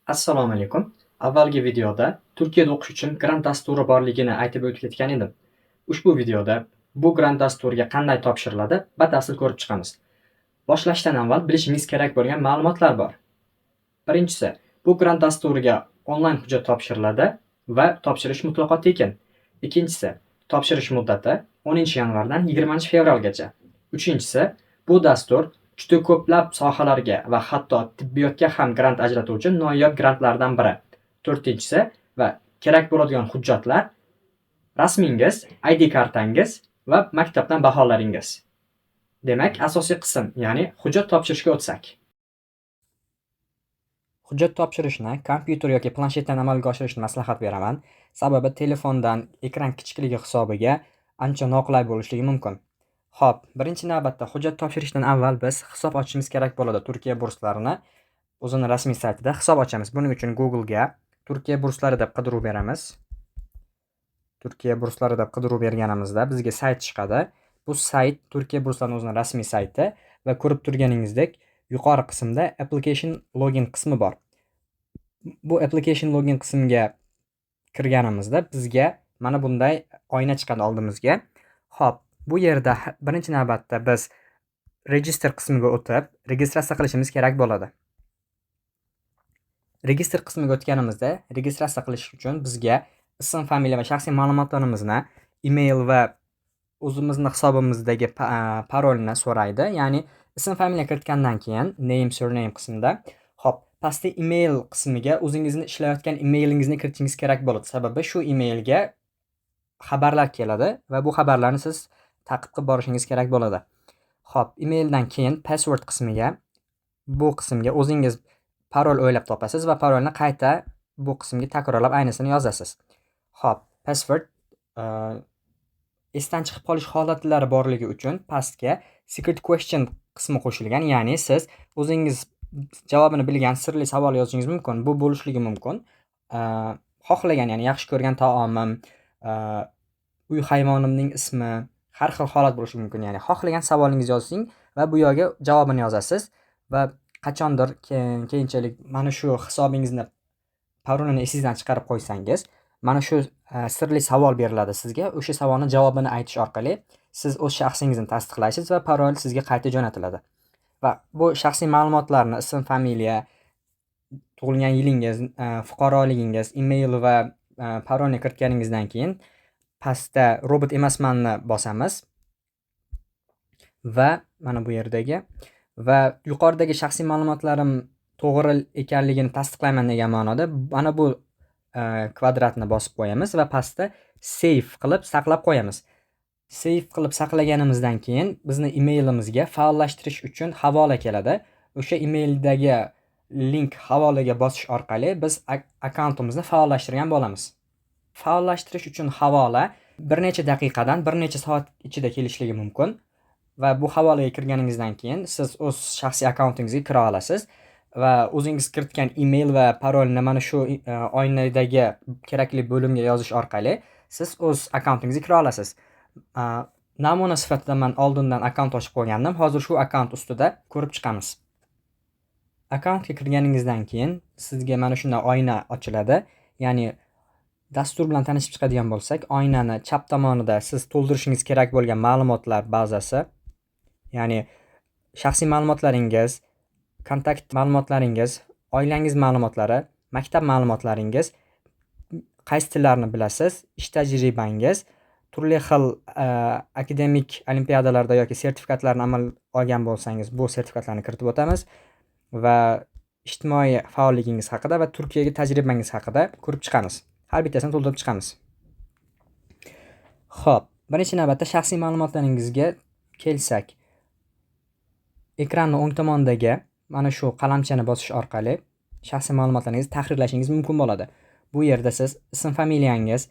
Assalomu alaykum. Avvalgi videoda Turkiyada o'qish uchun grant dasturi borligini aytib o'tib ketgan edim. Ushbu videoda bu grant dasturiga qanday topshiriladi batafsil ko'rib chiqamiz. Boshlashdan avval bilishingiz kerak bo'lgan ma'lumotlar bor. Birinchisi, bu grant dasturiga onlayn hujjat topshiriladi va topshirish mutlaqo tekin. Ikkinchisi, topshirish muddati 10-yanvardan 20-fevralgacha. Uchinchisi, bu dastur juda ko'plab sohalarga va hatto tibbiyotga ham grant ajratuvchi noyob grantlardan biri. To'rtinchisi va kerak bo'ladigan hujjatlar rasmingiz, ID kartangiz va maktabdan baholaringiz. Demak, asosiy qism, ya'ni hujjat topshirishga o'tsak. Hujjat topshirishni kompyuter yoki planshetdan amalga oshirishni maslahat beraman, sababi telefondan ekran kichikligi hisobiga ancha noqulay bo'lishligi mumkin. Xo'p, birinchi navbatda hujjat topshirishdan avval biz hisob ochishimiz kerak bo'ladi. Turkiya burslarini o'zining rasmiy saytida hisob ochamiz. Buning uchun Google ga Turkiya burslari deb qidiruv beramiz. Turkiya burslari deb qidiruv berganimizda bizga sayt chiqadi. Bu sayt Turkiya burslarining o'zining rasmiy sayti va ko'rib turganingizdek yuqori qismda application login qismi bor. Bu application login qismiga kirganimizda bizga mana bunday oyna chiqadi oldimizga. Xo'p, bu yerda birinchi navbatda biz register qismiga o'tib, registratsiya qilishimiz kerak bo'ladi. Register qismiga o'tganimizda registratsiya qilish uchun bizga ism, familiya va shaxsiy ma'lumotlarimizni, email va o'zimizning hisobimizdagi parolni so'raydi. Ya'ni ism, familiya kiritgandan keyin name, surname qismida, xo'p, pastda email qismiga o'zingizni ishlayotgan emailingizni kiritishingiz kerak bo'ladi. Sababi shu emailga xabarlar keladi va bu xabarlarni siz ta'qib qilib borishingiz kerak bo'ladi. Xo'p, emaildan keyin password qismiga, bu qismga o'zingiz parol o'ylab topasiz va parolni qayta bu qismga takrorlab aynısini yozasiz. Xo'p, password esdan chiqib qolish holatlari borligi uchun pastga secret question qismi qo'shilgan, ya'ni siz o'zingiz javobini bilgan sirli savol yozishingiz mumkin. Bu bo'lishligi mumkin. Xohlagan, ya'ni yaxshi ko'rgan taomim, uy hayvonimning ismi, har xil holat bo'lishi mumkin. Ya'ni xohlagan savolingizni yozing va bu yerga javobini yozasiz va qachondir keyinchalik mana shu hisobingizni parolini esingizdan chiqarib qo'ysangiz, mana shu sirli savol beriladi sizga. O'sha savolning javobini aytish orqali siz o'z shaxsingizni tasdiqlaysiz va parol sizga qayta jo'natiladi. Va bu shaxsiy ma'lumotlarni, ism, familiya, tug'ilgan yilingiz, fuqaroligingiz, email va parolni kiritganingizdan keyin pastda robot emasmanni bosamiz va mana bu yerdagi va yuqoridagi shaxsiy ma'lumotlarim to'g'ri ekanligini tasdiqlayman degan ma'noda mana bu kvadratni bosib qo'yamiz va pastda save qilib saqlab qo'yamiz. Save qilib saqlaganimizdan keyin bizni emailimizga faollashtirish uchun havola keladi. O'sha emaildagi link havolaga bosish orqali biz akkauntimizni faollashtirgan bo'lamiz. Faollashtirish uchun havola bir necha daqiqadan bir necha soat ichida kelishligi mumkin va bu havolaga kirganingizdan keyin siz o'z shaxsiy akkauntingizga kira olasiz va o'zingiz kiritgan email va parolni mana shu oynadagi kerakli bo'limga yozish orqali siz o'z akkauntingizga kira olasiz. Namuna sifatida men oldindan akkaunt ochib qo'ygandim. Hozir shu akkaunt ustida ko'rib chiqamiz. Akkauntga kirganingizdan keyin sizga mana shunday oyna ochiladi. Ya'ni dastur bilan tanishib chiqadigan bo'lsak, oynani chap tomonida siz to'ldirishingiz kerak bo'lgan ma'lumotlar bazasi, ya'ni shaxsiy ma'lumotlaringiz, kontakt ma'lumotlaringiz, oilangiz ma'lumotlari, maktab ma'lumotlaringiz, qaysi tillarni bilasiz, ish tajribangiz, turli xil akademik olimpiadalarda yoki sertifikatlarni amalga olgan bo'lsangiz, bu sertifikatlarni kiritib o'tamiz va ijtimoiy faolligingiz haqida va Turkiyaga tajribangiz haqida ko'rib chiqamiz. Har bittasini to'ldirib chiqamiz. Xo'p, birinchi navbatda shaxsiy ma'lumotlaringizga kelsak, ekranning o'ng tomonidagi mana shu qalamchani bosish orqali shaxsiy ma'lumotlaringizni tahrirlashingiz mumkin bo'ladi. Bu yerda siz ism, familiyangiz,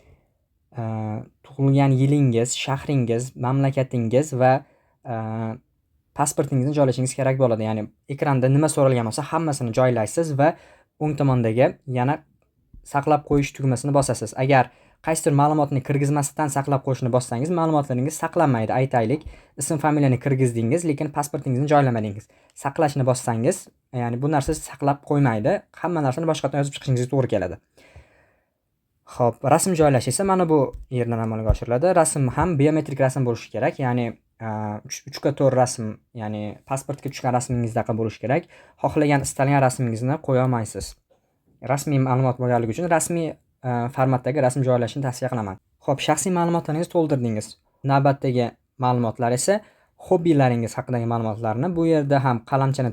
tug'ilgan yilingiz, shahringiz, mamlakatingiz va pasportingizni joylashingiz kerak bo'ladi. Ya'ni ekranda nima so'ralgan bo'lsa, hammasini joylaysiz va o'ng tomondagi yana saqlab qo'yish tugmasini bosasiz. Agar qaysidir ma'lumotni kirgizmasdan saqlab qo'yishni bossangiz, ma'lumotlaringiz saqlanmaydi. Aytaylik, ism familiyani kirgizdingiz, lekin pasportingizni joylamadingiz. Saqlashni bossangiz, ya'ni bu narsa saqlab qo'ymaydi. Hamma narsani boshqatdan yozib chiqishingizga to'g'ri keladi. Xo'p, rasm joylash esa mana bu yerdan amalga oshiriladi. Rasm ham biometrik rasm bo'lishi kerak, ya'ni 3x4 rasm, ya'ni pasportga tushgan rasmingizdaqa bo'lishi kerak. Xohlagan istalgan rasmingizni qo'ya olmaysiz. Rasmiy ma'lumot bo'lganligi uchun rasmiy formatdagi rasm joylashni tavsiya qilaman. Xo'p, shaxsiy ma'lumotlaringizni to'ldirdingiz. Navbatdagi ma'lumotlar esa hobbilaringiz haqidagi ma'lumotlarni bu yerda ham qalamchani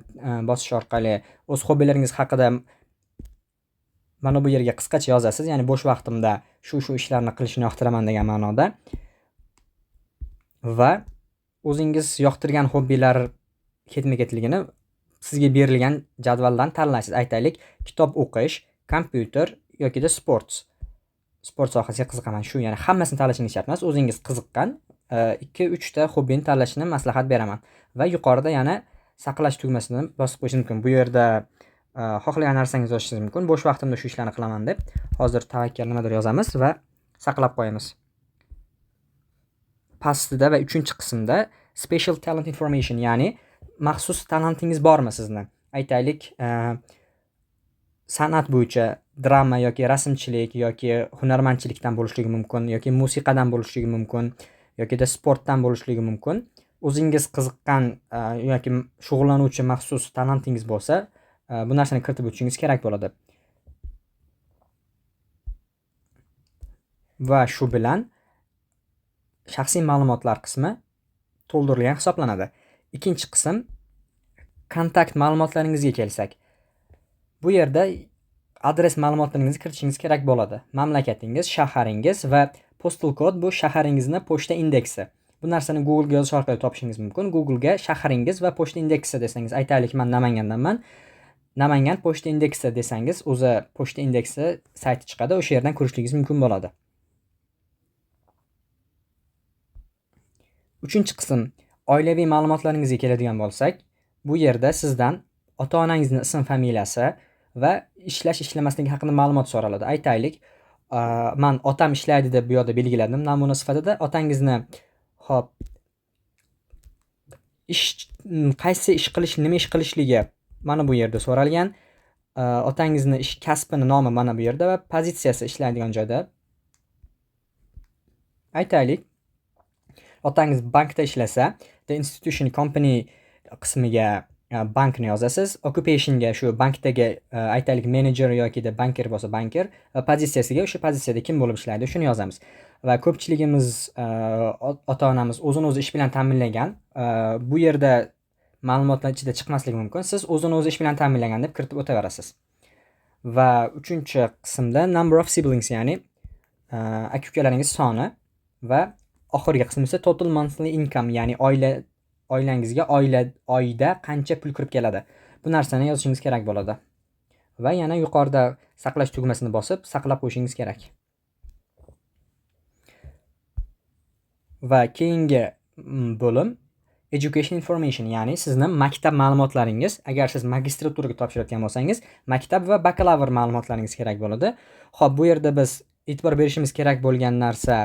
bosish orqali o'z hobbilaringiz haqida mana bu yerga qisqacha yozasiz, ya'ni bo'sh vaqtimda shu ishlarni qilishni yoqtiraman degan ma'noda. Va o'zingiz yoqtirgan hobbilar ketma-ketligini sizga berilgan jadvaldan tanlaysiz. Aytaylik, kitob o'qish, kompyuter yoki sport sohasiga qiziqaman. Shu, ya'ni hammasini tanlashingiz shart emas. O'zingiz qiziqqan 2-3 ta hobbini tanlashni maslahat beraman. Va yuqorida yana saqlash tugmasini bosib qo'yishingiz mumkin. Bu yerda xohlagan narsangizni yozishingiz mumkin. Bo'sh vaqtimda shu ishlarni qilaman deb. Hozir tavakkal nimadir yozamiz va saqlab qo'yamiz. Pastida va 3-qismda special talent information, ya'ni maxsus talentingiz bormi sizni? Aytaylik, san'at bo'yicha drama yoki rasmchilik yoki hunarmandchilikdan bo'lishligi mumkin, yoki musiqadan bo'lishligi mumkin, yoki sportdan bo'lishligi mumkin. O'zingiz qiziqqan yoki shug'ullanuvchi maxsus talentingiz bo'lsa, bu narsani kiritib o'tishingiz kerak bo'ladi. Va shu bilan shaxsiy ma'lumotlar qismi to'ldirilgan hisoblanadi. Ikkinchi qism kontakt ma'lumotlaringizga kelsak. Bu yerda adres ma'lumotlaringizni kiritishingiz kerak bo'ladi. Mamlakatingiz, shaharingiz va postal kod bu shaharingizni pochta indeksi. Bu narsani Google ga yozish orqali topishingiz mumkin. Google ga shaharingiz va pochta indeksi desangiz, aytaylik, men Namangandanman. Namangan pochta indeksi desangiz, o'zi pochta indeksi sayti chiqadi. O'sha yerdan ko'rishingiz mumkin bo'ladi. 3-qism oilaviy ma'lumotlaringizga keladigan bo'lsak, bu yerda sizdan ota-onangizning ism familiyasi va ishlamasligi haqida ma'lumot so'raladi. Aytaylik, men otam ishlaydi deb bu yerda belgiladim namuna sifatida. Otangizni qaysi ish qilish, nima ish qilishligi mana bu yerda so'ralgan. Otangizning ish kasbini nomi mana bu yerda va pozitsiyasi ishlaydigan joyda. Aytaylik, otangiz bankda ishlasa, the institution company qismiga bankni yozasiz. Occupationga shu bankdagi aytaylik manager yoki banker bo'lsa banker, va pozitsiyasiga o'sha pozitsiyada kim bo'lib ishlaydi shuni yozamiz. Va ko'pchiligimiz ota-onamiz o'zini-o'zi ish bilan ta'minlagan. Bu yerda ma'lumotlar ichida chiqmasligi mumkin. Siz o'zini-o'zi ish bilan ta'minlagan deb kiritib o'taverasiz. Va 3-qismda number of siblings, ya'ni aka-ukalaringiz soni va oxirgi qismi esa total monthly income, ya'ni oilangizga oyda qancha pul kirib keladi. Bu narsani yozishingiz kerak bo'ladi. Va yana yuqorida saqlash tugmasini bosib saqlab qo'yishingiz kerak. Va keyingi bo'lim education information, ya'ni sizni maktab ma'lumotlaringiz. Agar siz magistraturaga topshirayotgan bo'lsangiz, maktab va bakalavr ma'lumotlaringiz kerak bo'ladi. Xo'p, bu yerda biz e'tibor berishimiz kerak bo'lgan narsa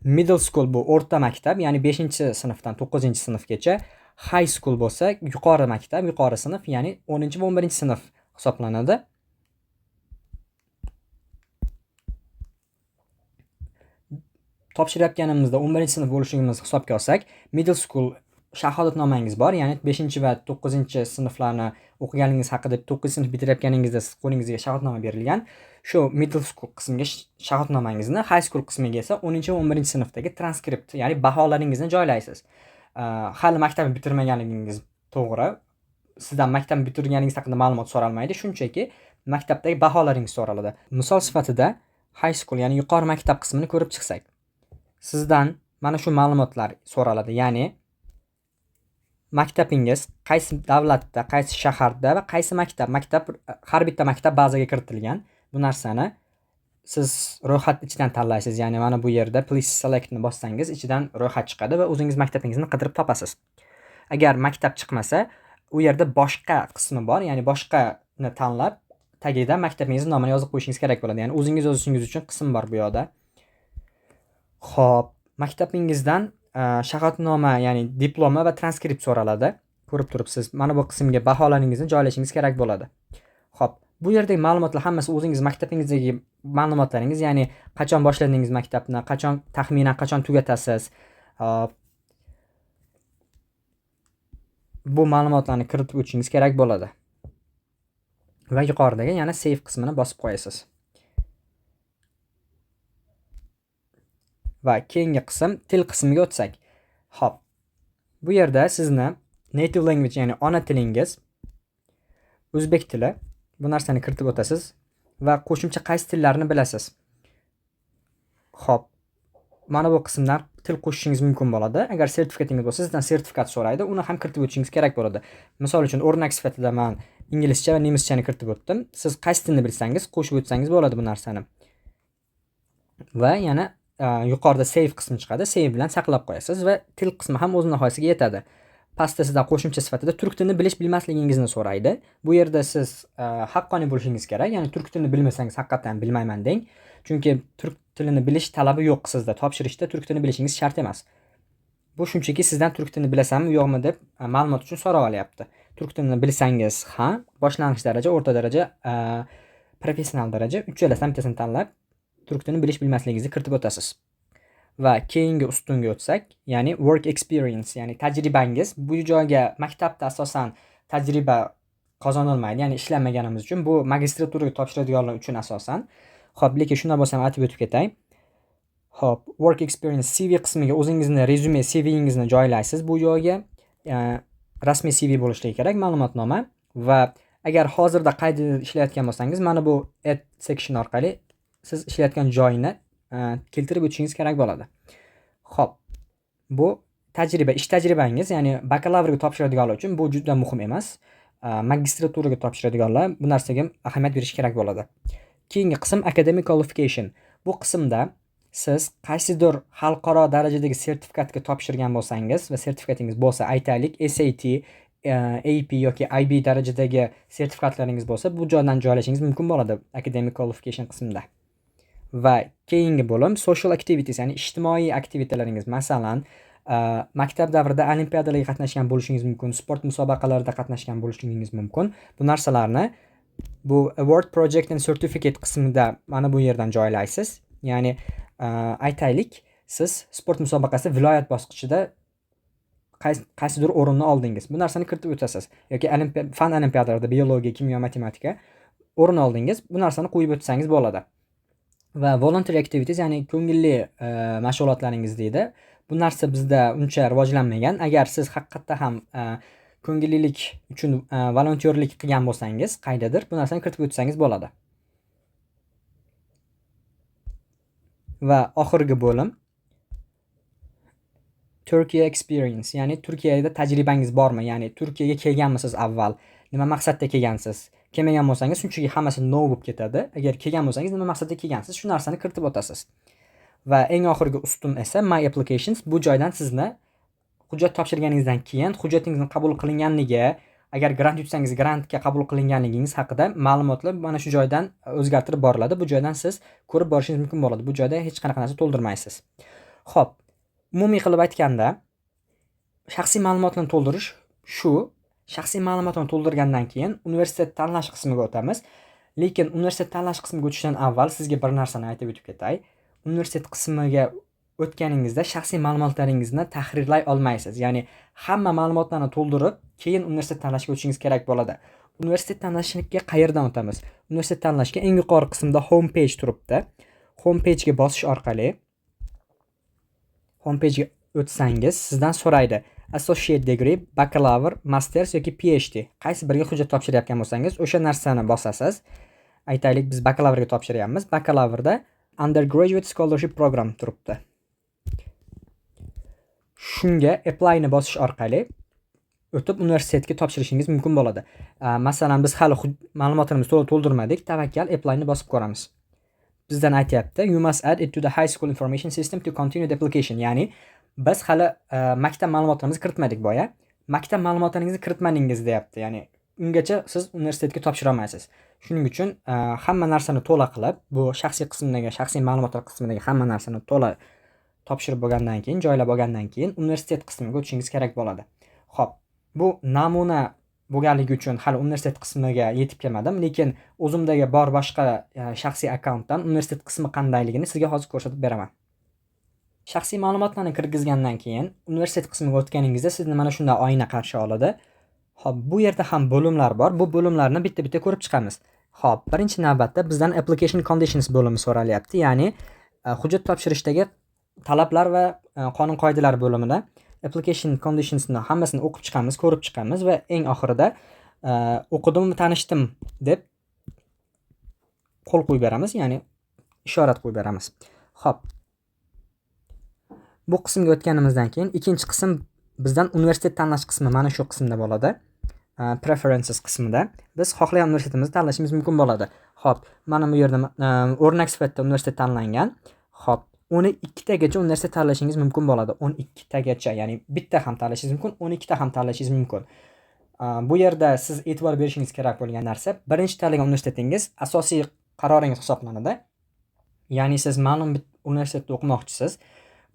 middle school, bu o'rta maktab, ya'ni 5-sinfdan 9-sinfgacha. High school bo'lsa yuqori maktab, yuqori sinf, ya'ni 10 va 11-sinf hisoblanadi. Topshirayotganimizda 11-sinf bo'lishimizni hisobga olsak, middle school shahodatnomangiz bor, ya'ni 5 va 9-sinflarni o'qiganingiz haqida 9-sinf bitirayotganingizda siz qo'lingizga shahodatnoma berilgan. Shu middle school qismiga shahodatnomangizni, high school qismiga esa 10 va 11-sinfdagi transkript, ya'ni baholaringizni joylaysiz. Hali maktabni bitirmaganligingiz to'g'ri. Sizdan maktabni bitirganingiz haqida ma'lumot so'ralmaydi, shunchaki maktabdagi baholaringiz so'raladi. Misol sifatida high school, ya'ni yuqori maktab qismini ko'rib chiqsak, sizdan mana shu ma'lumotlar so'raladi, ya'ni maktabingiz qaysi davlatda, qaysi shaharda va qaysi maktab har bitta maktab bazaga kiritilgan. Bu narsani siz ro'yxat ichidan tanlaysiz, ya'ni mana bu yerda please select ni bossangiz ichidan ro'yxat chiqadi va o'zingiz maktabingizni qidirib topasiz. Agar maktab chiqmasa, u yerda boshqa qismi bor, ya'ni boshqani tanlab tagida maktabingizni nomini yozib qo'yishingiz kerak bo'ladi. Ya'ni o'zingiz yozishingiz uchun qism bor bu yoqda. Xo'p, maktabingizdan shahodatnoma, ya'ni diploma va transkript so'raladi. Ko'rib turibsiz. Mana bu qismga baholaringizni joylashingiz kerak bo'ladi. Xo'p, bu yerdagi ma'lumotlar hammasi o'zingiz maktabingizdagi ma'lumotlaringiz, ya'ni qachon boshladingiz maktabni, taxminan qachon tugatasiz. Bu ma'lumotlarni kiritib o'tishingiz kerak bo'ladi. Va yuqoridagi yana save qismini bosib qo'yasiz. Va keyingi qism til qismiga o'tsak. Xo'p. Bu yerda sizni native language, ya'ni ona tilingiz o'zbek tili, bu narsani kiritib o'tasiz va qo'shimcha qaysi tillarni bilasiz. Xo'p. Mana bu qismdan til qo'shishingiz mumkin bo'ladi. Agar sertifikatingiz bo'lsa, sizdan sertifikat so'raydi, uni ham kiritib o'tishingiz kerak bo'ladi. Misol uchun o'rnak sifatida men inglizcha va nemischani kiritib o'tdim. Siz qaysi tilni bilsangiz, qo'shib o'tsangiz bo'ladi bu narsani. Va yana yuqorida save qismi chiqadi. Save bilan saqlab qo'yasiz va til qismi ham o'z nihoyasiga yetadi. Pastda sizdan qo'shimcha sifatida turk tilini bilmasligingizni so'raydi. Bu yerda siz haqqoniy bo'lishingiz kerak. Ya'ni turk tilini bilmasangiz haqiqatan bilmayman deng. Chunki turk tilini bilish talabi yo'q sizda. Topshirishda turk tilini bilishingiz shart emas. Bu shunchaki sizdan turk tilini bilasanmi yo'qmi deb ma'lumot uchun so'rab olyapti. Turk tilini bilsangiz ham boshlang'ich daraja, o'rta daraja, professional daraja uchalasidan bittasini tanlab turk tilini bilmasligingizni kiritib o'tasiz. Va keyingi ustunga o'tsak, ya'ni work experience, ya'ni tajribangiz. Bu joyga maktabda asosan tajriba qozonilmaydi, ya'ni ishlamaganimiz uchun. Bu magistraturaga topshiradiganlar uchun asosan. Xo'p, lekin shunday bo'lsa ham aytib o'tib ketay. Xo'p, work experience CV qismiga o'zingizni resume, CVingizni joylaysiz. Bu joyga rasmiy CV bo'lishi kerak, ma'lumotnoma va agar hozirda qayerda ishlayotgan bo'lsangiz, mana bu add section orqali siz ishlayotgan joyni keltirib o'tishingiz kerak bo'ladi. Xo'p. Bu tajriba, ish tajribangiz, ya'ni bakalavrga topshiradiganlar uchun bu juda muhim emas. Magistraturaga topshiradiganlar bu narsaga ahamiyat berish kerak bo'ladi. Keyingi qism academic qualification. Bu qismda siz qaysidir xalqaro darajadagi sertifikatga topshirgan bo'lsangiz va sertifikatingiz bo'lsa, aytaylik SAT, AP yoki IB darajadagi sertifikatlaringiz bo'lsa, bu joydan joylashingiz mumkin bo'ladi academic qualification qismida. Va keyingi bo'lim social activities, ya'ni ijtimoiy aktivitalaringiz. Masalan, maktab davrida olimpiadalarga qatnashgan bo'lishingiz mumkin, sport musobaqalarida qatnashgan bo'lishingiz mumkin. Bu narsalarni bu award project and certificate qismida mana bu yerdan joylaysiz. Ya'ni aytaylik, siz sport musobaqasi viloyat bosqichida qaysidir o'rinni oldingiz. Bu narsani kiritib o'tasiz. Yoki fan olimpiadalarida biologiya, kimyo, matematika o'rin oldingiz. Bu narsani qo'yib o'tsangiz bo'ladi. Va voluntary activities, ya'ni ko'ngilli mashg'ulotlaringiz deydi. Bu narsa bizda uncha rivojlanmagan. Agar siz haqiqatda ham ko'ngillilik uchun volontyorlik qilgan bo'lsangiz, qaydadir bu narsani kiritib o'tsangiz bo'ladi. Va oxirgi bo'lim Turkiya experience, ya'ni Turkiyada tajribangiz bormi? Ya'ni Turkiyaga kelganmisiz avval? Nima maqsadda kelgansiz? Kelmagan bo'lsangiz shunchaki hammasi no bo'lib ketadi. Agar kelgan bo'lsangiz nima maqsadda kelgansiz? Shu narsani kiritib o'tasiz. Va eng oxirgi ustun esa my applications. Bu joydan sizni hujjat topshirganingizdan keyin hujjatingizni qabul qilinganligi, agar grant yutsangiz grantga qabul qilinganligingiz haqida ma'lumotlar mana shu joydan o'zgartirib boriladi. Bu joydan siz ko'rib borishingiz mumkin bo'ladi. Bu joyda hech qanaqa narsa to'ldirmaysiz. Xo'p, umumiy qilib aytganda, shaxsiy ma'lumotlarni to'ldirish shu. Shaxsiy ma'lumotni to'ldirgandan keyin universitet tanlash qismiga o'tamiz. Lekin universitet tanlash qismiga o'tishdan avval sizga bir narsani aytib o'tib ketay. Universitet qismiga o'tganingizda shaxsiy ma'lumotlaringizni tahrirlay olmaysiz. Ya'ni hamma ma'lumotlarni to'ldirib, keyin universitet tanlashga o'tishingiz kerak bo'ladi. Universitet tanlashga qayerdan o'tamiz? Universitet tanlashga eng yuqori qismda home page turibdi. Home pagega bosish orqali home pagega o'tsangiz, sizdan so'raydi: associate degree, bakalavr, masters yoki PhD. Qaysi biriga hujjat topshirayotgan bo'lsangiz, o'sha narsani bosasiz. Aytaylik, biz bakalavrga topshiryapmiz. Bakalavrda undergraduate scholarship program turibdi. Shunga apply ni bosish orqali o'tib universitetga topshirishingiz mumkin bo'ladi. Masalan, biz hali ma'lumotlarimizni to'ldirmadik, tavakkal apply ni bosib ko'ramiz. Bizdan aytayapti: you must add it to the high school information system to continue the application. Ya'ni biz hali maktab ma'lumotlarimizni kiritmadik boya. Maktab ma'lumotlaringizni kiritmadingiz deyapti. Ya'ni ungacha siz universitetga topshira olmaysiz. Shuning uchun hamma narsani to'la qilib, bu shaxsiy ma'lumotlar qismidagi hamma narsani to'la topshirib bo'lgandan keyin, joylab olgandan keyin universitet qismiga o'tishingiz kerak bo'ladi. Xo'p, bu namuna bo'lganligi uchun hali universitet qismiga yetib kelmadim, lekin o'zimdagi bor boshqa shaxsiy akkauntdan universitet qismi qandayligini sizga hozir ko'rsatib beraman. Shaxsiy ma'lumotlarni kirgizgandan keyin universitet qismiga o'tganingizda sizni mana shunday oyna qarshi oladi. Xo'p, bu yerda ham bo'limlar bor. Bu bo'limlarni bitta-bitta ko'rib chiqamiz. Xo'p, birinchi navbatda bizdan application conditions bo'limi so'ralyapti, ya'ni hujjat topshirishdagi talablar va qonun-qoidalar bo'limida application conditionsni hammasini o'qib chiqamiz, ko'rib chiqamiz va eng oxirida o'qidim, tanishdim deb qo'l qo'yib beramiz, ya'ni ishorat qo'yib beramiz. Xo'p, bu qismga o'tganimizdan keyin ikkinchi qism bizdan universitet tanlash qismi mana shu qismda bo'ladi. Preferences qismida biz xohlagan universitetimizni tanlashimiz mumkin bo'ladi. Xo'p, mana bu yerda o'rnak sifatida universitet tanlangan. Xo'p, 12 tagacha universitet tanlashingiz mumkin bo'ladi. 12 tagacha, ya'ni bitta ham tanlashingiz mumkin, 12 ta ham tanlashingiz mumkin. Bu yerda siz e'tibor berishingiz kerak bo'lgan narsa, birinchi tanlagan universitetingiz asosiy qaroringiz hisoblanadi. Ya'ni siz ma'lum bir universitetda o'qimoqchisiz.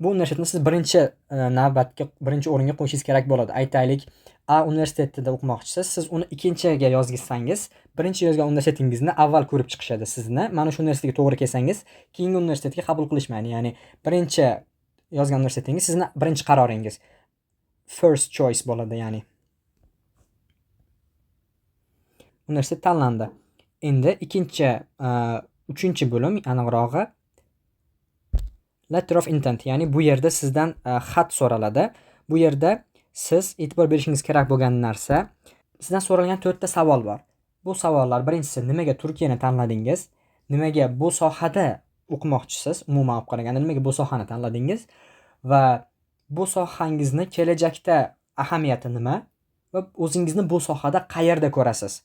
Bu universitetni siz birinchi o'ringa qo'yishingiz kerak bo'ladi. Aytaylik, A universitetida o'qimoqchisiz, siz uni ikkinchiga yozgizsangiz, birinchi yozgan universitetingizni avval ko'rib chiqishadi sizni. Mana shu universitetga to'g'ri kelsangiz, keyingi universitetga qabul qilishmaydi. Ya'ni birinchi yozgan universitetingiz sizni birinchi qaroringiz. First choice bo'ladi, ya'ni. Universitet tanlandi. Endi uchinchi bo'lim, aniqrog'i letter of intent, ya'ni bu yerda sizdan xat so'raladi. Bu yerda siz e'tibor berishingiz kerak bo'lgan narsa, sizdan so'ralgan 4 ta savol bor. Bu savollar, birinchisi, nimaga Turkiyani tanladingiz? Nimaga bu sohada o'qimoqchisiz? Umuman olib qaraganda nimaga bu sohani tanladingiz? Va bu sohangizni kelajakda ahamiyati nima? Va o'zingizni bu sohada qayerda ko'rasiz?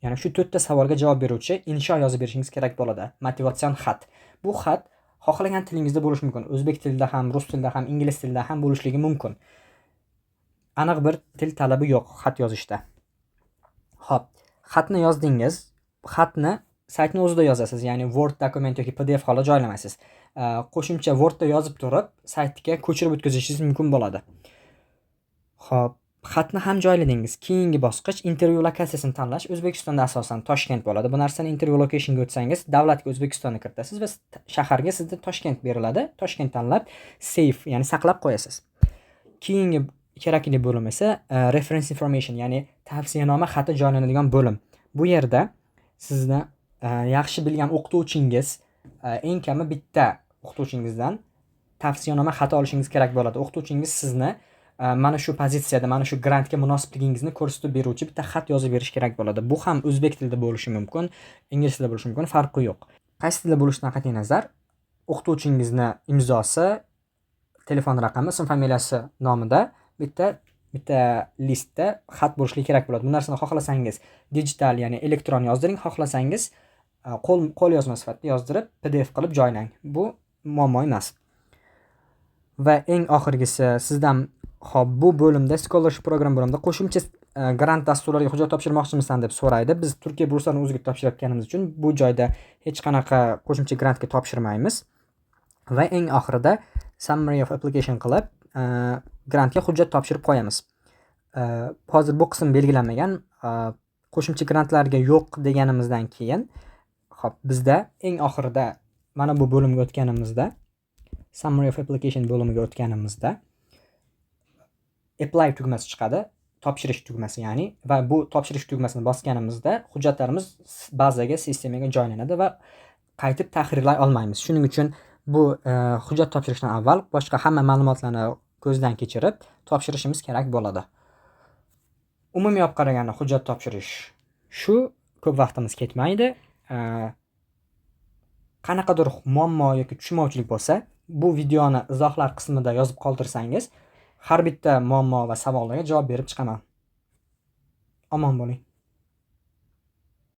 Ya'ni shu 4 ta savolga javob beruvchi insho yozib berishingiz kerak bo'ladi. Motivatsion xat. Bu xat xohlagan tilingizda bo'lishi mumkin. O'zbek tilida ham, rus tilida ham, ingliz tilida ham bo'lishligi mumkin. Aniq bir til talabi yo'q xat yozishda. Xo'p, xatni yozdingiz. Xatni saytning o'zida yozasiz, ya'ni Word dokument yoki PDF holida joylamaysiz. Qo'shimcha Wordda yozib turib, saytga ko'chirib o'tkazishingiz mumkin bo'ladi. Xo'p, xatni ham joyladingiz. Keyingi bosqich intervyu lokatsiyasini tanlash. O'zbekistonda asosan Toshkent bo'ladi. Bu narsani intervyu locationga o'tsangiz, davlatga O'zbekistonni kiritasiz va shaharga sizga Toshkent beriladi. Toshkent tanlab save, ya'ni saqlab qo'yasiz. Keyingi kerakli bo'lim esa reference information, ya'ni tavsiyanoma xati joylanadigan bo'lim. Bu yerda sizni yaxshi bilgan o'qituvchingiz, eng kami bitta o'qituvchingizdan tavsiyanoma xati olishingiz kerak bo'ladi. O'qituvchingiz sizni mana shu pozitsiyada, mana shu grantga munosibligingizni ko'rsatib beruvchi bitta xat yozib berish kerak bo'ladi. Bu ham o'zbek tilida bo'lishi mumkin, ingliz tilida bo'lishi mumkin, farqi yo'q. Qaysi tilda bo'lishidan qat'iy nazar, o'qituvchingizni imzosi, telefon raqami, ism familiyasi nomida bitta listda xat bo'lishi kerak bo'ladi. Bu narsani xohlasangiz digital, ya'ni elektron yozdiring, xohlasangiz qo'l yozma sifatida yozdirib PDF qilib joylang. Bu muammo emas. Va eng oxirgisi sizdan xo'p, bu bo'limda scholarship program bo'limida qo'shimcha grant dasturlariga hujjat topshirmoqchimisan deb so'raydi. Biz Turkiya burslarini o'ziga topshirayotganimiz uchun bu joyda hech qanaqa qo'shimcha grantga topshirmaymiz. Va eng oxirida summary of application qilib grantga hujjat topshirib qo'yamiz. Hozir bu qism belgilanmagan. Qo'shimcha grantlarga yo'q deganimizdan keyin, xo'p, bizda eng oxirida mana bu bo'limga o'tganimizda, summary of application bo'limiga o'tganimizda apply tugmasi chiqadi, topshirish tugmasi, ya'ni, va bu topshirish tugmasini bosganimizda hujjatlarimiz bazaga, sistemaga joylanadi va qaytib tahrirlay olmaymiz. Shuning uchun bu hujjat topshirishdan avval boshqa hamma ma'lumotlarni ko'zdan kechirib topshirishimiz kerak bo'ladi. Umumiy olib qaraganda hujjat topshirish shu, ko'p vaqtimiz ketmaydi. Qanaqadir muammo yoki tushunmovchilik bo'lsa, bu videoni izohlar qismida yozib qoldirsangiz, har bitta muammo va savollarga javob berib chiqaman. Omon bo'ling.